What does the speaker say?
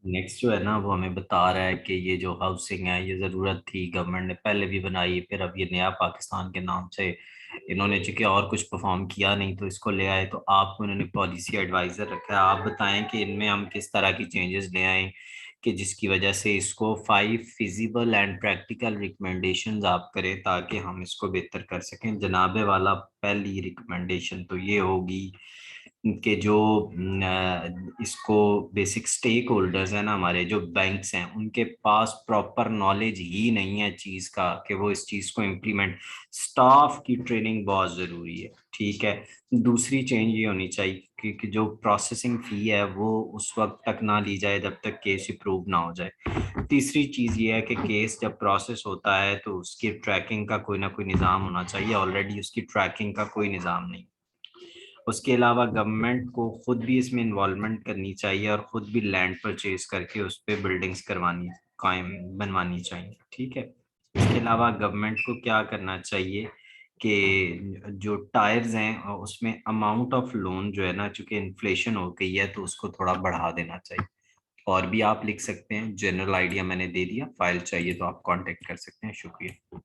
Next جو ہے نا وہ ہمیں بتا رہا ہے کہ یہ جو ہاؤسنگ ہے یہ ضرورت تھی، گورنمنٹ نے پہلے بھی بنائی، پھر اب یہ نیا پاکستان کے نام سے انہوں نے چونکہ اور کچھ پرفارم کیا نہیں تو اس کو لے آئے، تو آپ کو انہوں نے پالیسی ایڈوائزر رکھا ہے۔ آپ بتائیں کہ ان میں ہم کس طرح کی چینجز لے آئیں کہ جس کی وجہ سے اس کو 5 فیزیبل اینڈ پریکٹیکل ریکمنڈیشنز آپ کریں تاکہ ہم اس کو بہتر کر سکیں۔ جناب والا پہلی ریکمنڈیشن تو یہ ہوگی کہ جو اس کو بیسک سٹیک ہولڈرز ہیں نا، ہمارے جو بینکس ہیں، ان کے پاس پراپر نالج ہی نہیں ہے چیز کا کہ وہ اس چیز کو امپلیمنٹ، سٹاف کی ٹریننگ بہت ضروری ہے، ٹھیک ہے۔ دوسری چینج یہ ہونی چاہیے کہ جو پروسیسنگ فی ہے وہ اس وقت تک نہ لی جائے جب تک کیس اپروو نہ ہو جائے۔ تیسری چیز یہ ہے کہ کیس جب پروسیس ہوتا ہے تو اس کی ٹریکنگ کا کوئی نہ کوئی نظام ہونا چاہیے، آلریڈی اس کی ٹریکنگ کا کوئی نظام نہیں۔ اس کے علاوہ گورنمنٹ کو خود بھی اس میں انوالومنٹ کرنی چاہیے اور خود بھی لینڈ پرچیز کر کے اس پہ بلڈنگز کروانی، قائم بنوانی چاہیے، ٹھیک ہے۔ اس کے علاوہ گورنمنٹ کو کیا کرنا چاہیے کہ جو ٹائرز ہیں اس میں اماؤنٹ آف لون جو ہے نا، چونکہ انفلیشن ہو گئی ہے تو اس کو تھوڑا بڑھا دینا چاہیے۔ اور بھی آپ لکھ سکتے ہیں، جنرل آئیڈیا میں نے دے دیا، فائل چاہیے تو آپ کانٹیکٹ کر سکتے ہیں۔ شکریہ۔